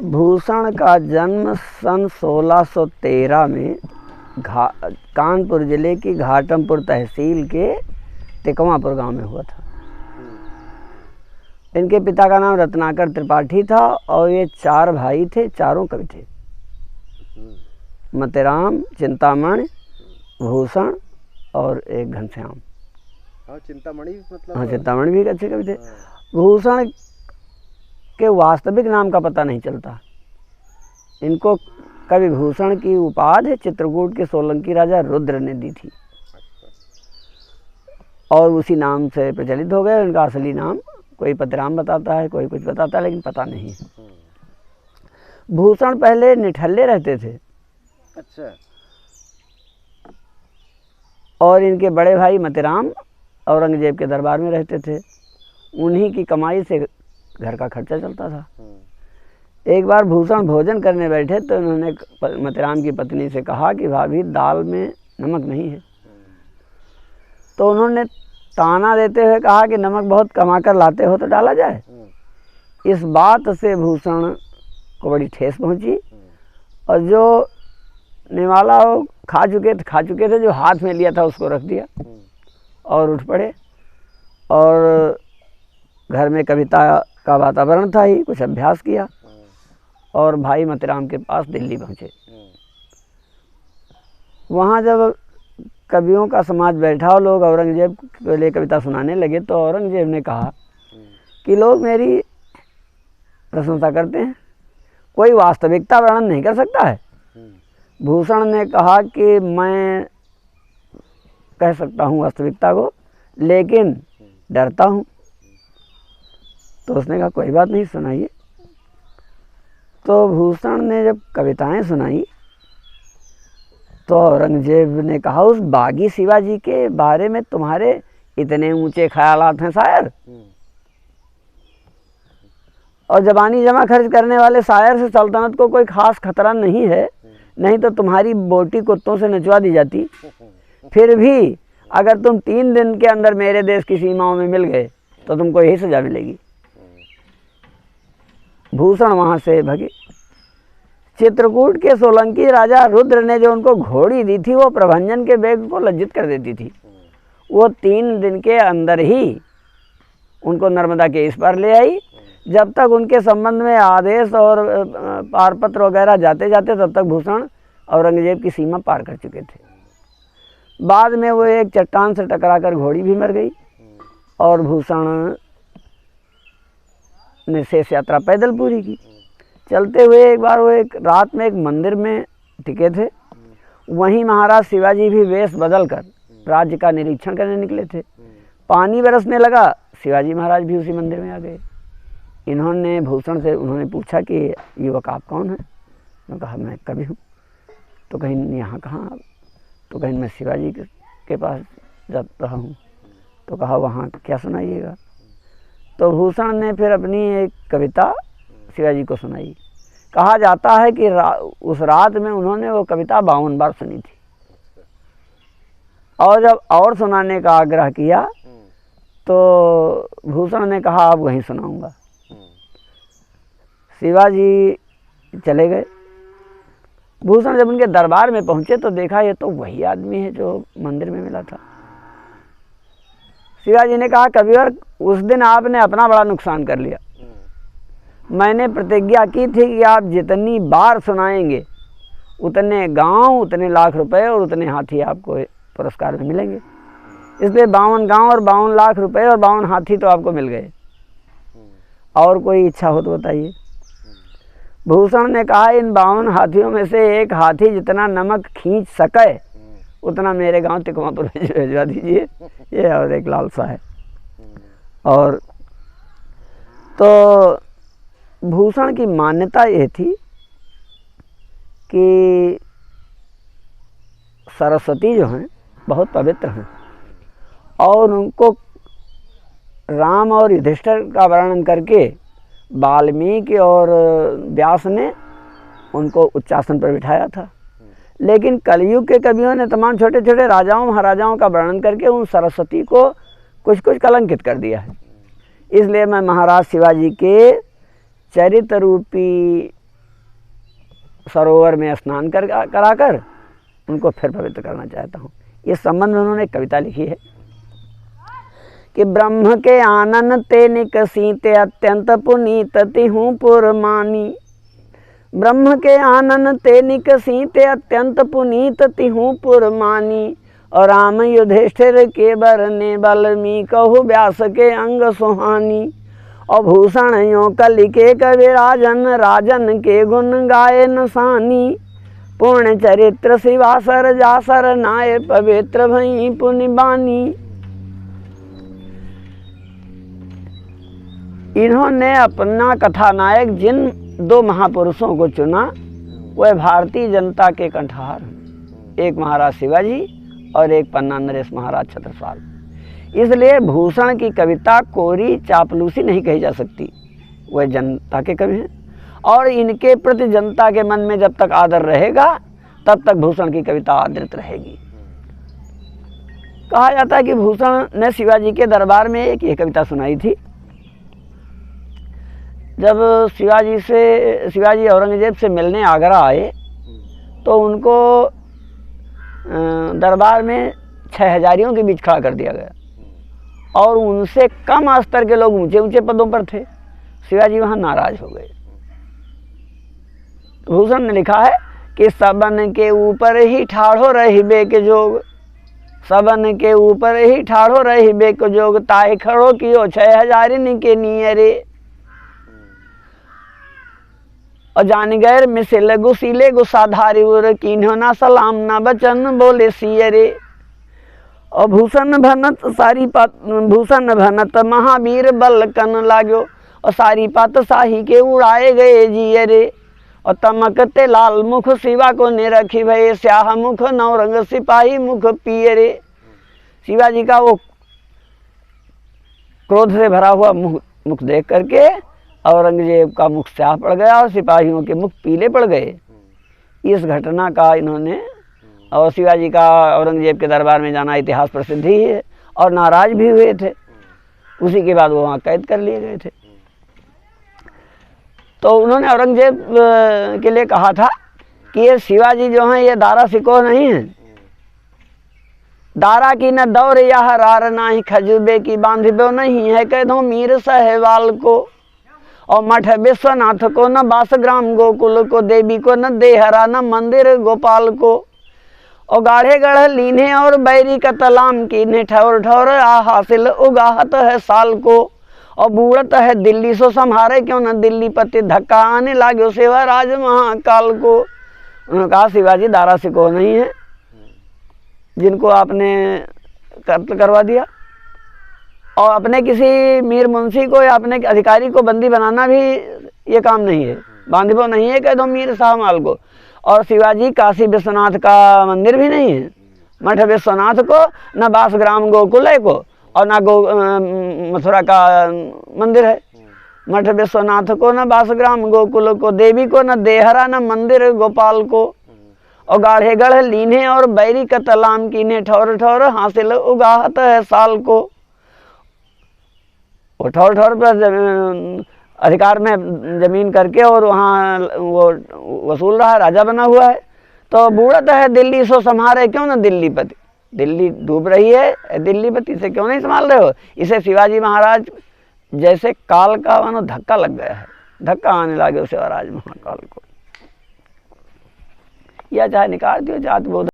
भूषण का जन्म सन 1613 में कानपुर जिले की घाटमपुर तहसील के टिकवापुर गांव में हुआ था। इनके पिता का नाम रत्नाकर त्रिपाठी था और ये 4 भाई थे, चारों कवि थे। मतेराम, चिंतामणि, भूषण और एक घनश्याम। चिंतामणि मतलब? हाँ, चिंतामणि भी एक अच्छे कवि थे। भूषण के वास्तविक नाम का पता नहीं चलता। इनको कवि भूषण की उपाधि चित्रकूट के सोलंकी राजा रुद्र ने दी थी और उसी नाम से प्रचलित हो गए। उनका असली नाम कोई पतराम बताता है, कोई कुछ बताता है, लेकिन पता नहीं है। भूषण पहले निठल्ले रहते थे। अच्छा। और इनके बड़े भाई मतेराम औरंगजेब के दरबार में रहते थे। उन्हीं की कमाई से घर का खर्चा चलता था। एक बार भूषण भोजन करने बैठे तो इन्होंने मतेराम की पत्नी से कहा कि भाभी, दाल में नमक नहीं है। तो उन्होंने ताना देते हुए कहा कि नमक बहुत कमा कर लाते हो तो डाला जाए। इस बात से भूषण को बड़ी ठेस पहुंची और जो निवाला खा चुके थे, जो हाथ में लिया था उसको रख दिया और उठ पड़े। और घर में कविता का वातावरण था ही, कुछ अभ्यास किया और भाई मतेराम के पास दिल्ली पहुँचे। वहाँ जब कवियों का समाज बैठा और लोग औरंगजेब के लिए कविता सुनाने लगे तो औरंगजेब ने कहा कि लोग मेरी प्रशंसा करते हैं, कोई वास्तविकता वर्णन नहीं कर सकता है। भूषण ने कहा कि मैं कह सकता हूँ वास्तविकता को, लेकिन डरता हूँ। तो उसने कहा कोई बात नहीं, सुनाइए। तो भूषण ने जब कविताएं सुनाई तो औरंगजेब ने कहा, उस बागी शिवाजी के बारे में तुम्हारे इतने ऊंचे ख्यालात हैं शायर? और जबानी जमा खर्च करने वाले शायर से सल्तनत को कोई खास खतरा नहीं है, नहीं तो तुम्हारी बोटी कुत्तों से नचवा दी जाती। फिर भी अगर तुम 3 दिन के अंदर मेरे देश की सीमाओं में मिल गए तो तुमको यही सजा मिलेगी। भूषण वहाँ से भगे। चित्रकूट के सोलंकी राजा रुद्र ने जो उनको घोड़ी दी थी वो प्रभंजन के वेग को लज्जित कर देती थी। वो 3 दिन के अंदर ही उनको नर्मदा के इस पार ले आई। जब तक उनके संबंध में आदेश और पारपत्र वगैरह जाते जाते तब तक भूषण औरंगजेब की सीमा पार कर चुके थे। बाद में वो एक चट्टान से टकराकर घोड़ी भी मर गई और भूषण ने शेष यात्रा पैदल पूरी की। चलते हुए एक बार वो एक रात में एक मंदिर में टिके थे। वहीं महाराज शिवाजी भी वेश बदल कर राज्य का निरीक्षण करने निकले थे। पानी बरसने लगा, शिवाजी महाराज भी उसी मंदिर में आ गए। इन्होंने भूषण से उन्होंने पूछा कि युवक आप कौन हैं? उन्होंने कहा मैं कवि हूँ। तो कहीं यहाँ कहाँ? तो कहीं मैं शिवाजी के पास जा रहा हूँ। तो कहा वहाँ क्या सुनाइएगा? तो भूषण ने फिर अपनी एक कविता शिवाजी को सुनाई। कहा जाता है कि उस रात में उन्होंने वो कविता 52 बार सुनी थी और जब और सुनाने का आग्रह किया तो भूषण ने कहा अब वहीं सुनाऊंगा। शिवाजी चले गए। भूषण जब उनके दरबार में पहुंचे तो देखा ये तो वही आदमी है जो मंदिर में मिला था। शिवाजी ने कहा कविवर, उस दिन आपने अपना बड़ा नुकसान कर लिया। मैंने प्रतिज्ञा की थी कि आप जितनी बार सुनाएंगे उतने गांव, उतने लाख रुपए और उतने हाथी आपको पुरस्कार में मिलेंगे। इसलिए 52 गांव और 52 लाख रुपए और 52 हाथी तो आपको मिल गए। और कोई इच्छा हो तो बताइए। भूषण ने कहा इन 52 हाथियों में से एक हाथी जितना नमक खींच सके उतना मेरे गांव टिकवापुर भिजवा दीजिए, ये और एक लालसा है। और तो भूषण की मान्यता ये थी कि सरस्वती जो हैं बहुत पवित्र हैं और उनको राम और युधिष्ठिर का वर्णन करके वाल्मीकि और व्यास ने उनको उच्चासन पर बिठाया था। लेकिन कलयुग के कवियों ने तमाम छोटे छोटे राजाओं महाराजाओं का वर्णन करके उन सरस्वती को कुछ कुछ कलंकित कर दिया है। इसलिए मैं महाराज शिवाजी के चरित्र रूपी सरोवर में स्नान कराकर उनको फिर पवित्र करना चाहता हूँ। इस संबंध में उन्होंने एक कविता लिखी है कि ब्रह्म के आनन ते निकसीते अत्यंत पुनीत तिहूँ पुरमानी। ब्रह्म के आनन ते निकसीते अत्यंत पुनीत तिहूँ पुरमानी। और राम युधिष्ठिर के बरने बलमी कहु व्यास के अंग सुहानी। और भूषण यो कलि के कविराजन राजन के गुण गाये नसानी। पूर्ण चरित्र शिवासर जासर नाय पवित्र भई पुनि बानी। इन्होंने अपना कथानायक जिन दो महापुरुषों को चुना वह भारतीय जनता के कंठहार, एक महाराज शिवाजी और एक पन्ना नरेश महाराज छत्रसाल। इसलिए भूषण की कविता कोरी चापलूसी नहीं कही जा सकती, वह जनता के कवि हैं और इनके प्रति जनता के मन में जब तक आदर रहेगा तब तक भूषण की कविता आदृत रहेगी। कहा जाता है कि भूषण ने शिवाजी के दरबार में एक ये कविता सुनाई थी। जब शिवाजी औरंगजेब से मिलने आगरा आए तो उनको दरबार में 6 हजारियों के बीच खड़ा कर दिया गया और उनसे कम स्तर के लोग ऊंचे ऊंचे पदों पर थे। शिवाजी वहां नाराज हो गए। भूषण ने लिखा है कि सबन के ऊपर ही ठाढ़ो रहिबे के जोग, सबन के ऊपर ही ठाढ़ो रहिबे के जोग, ताहि खड़ो कियो 6 हजारिन के नियरे। और जान गैर मिसिल गुसीले गुसाधारी उर कीन्हो ना सलाम ना बचन बोले सियरे। और भूषण भनत महावीर बल कन लाग्यो। और सारी पात शाही के उड़ाए गए जियरे। और तमकते लाल मुख शिवा को ने रखी भये, स्याह मुख नौरंग सिपाही मुख पियरे। शिवाजी का वो क्रोध से भरा हुआ मुख देख करके औरंगजेब का मुख स्याह पड़ गया और सिपाहियों के मुख पीले पड़ गए। इस घटना का इन्होंने, और शिवाजी का औरंगजेब के दरबार में जाना इतिहास प्रसिद्ध ही है और नाराज भी हुए थे। उसी के बाद वो वहाँ कैद कर लिए गए थे। तो उन्होंने औरंगजेब के लिए कहा था कि ये शिवाजी जो हैं ये दारा सिकोह नहीं है। दारा की न दौर यह रार नाही, खजुबे की बांधिबो नहीं है कैदो मीर सहवाल को। और मठ विश्वनाथ को न बासग्राम गोकुल को, देवी को न देहरा न मंदिर गोपाल को। और गाढ़े गढ़ लीने और बैरी का तलाम कीने, ठौर ठौर आ हासिल उगाहत है साल को। और बूढ़त है दिल्ली सो संहारे क्यों न दिल्ली पति, धक्का आने लागो सेवा राज महाकाल को। उन्होंने कहा शिवाजी दारा सिकोह नहीं है जिनको आपने कत्ल करवा दिया, और अपने किसी मीर मुंशी को या अपने अधिकारी को बंदी बनाना भी ये काम नहीं है, बांधिबो नहीं है कह दो मीर शाहमाल को। और शिवाजी काशी विश्वनाथ का मंदिर भी नहीं है, मठ विश्वनाथ को, न बासग्राम गोकुल को, और न मथुरा का मंदिर है। मठ विश्वनाथ को न बासग्राम गोकुल को, देवी को न देहरा न मंदिर गोपाल को। और गाढ़े गढ़ लीने और बैरी का तलाम कीने, ठौर ठौर हासिल उगाहत है साल को। वो ठौर ठौर पर अधिकार में जमीन करके और वहाँ वो वसूल रहा है, राजा बना हुआ है। तो बूढ़त है दिल्ली सो संभारे क्यों न दिल्ली पति, दिल्ली डूब रही है, दिल्ली पति से क्यों नहीं संभाल रहे हो। इसे शिवाजी महाराज जैसे काल का मानो धक्का लग गया है, धक्का आने लगे उसे राज महाकाल को। या चाहे निकाल दियो जात बोध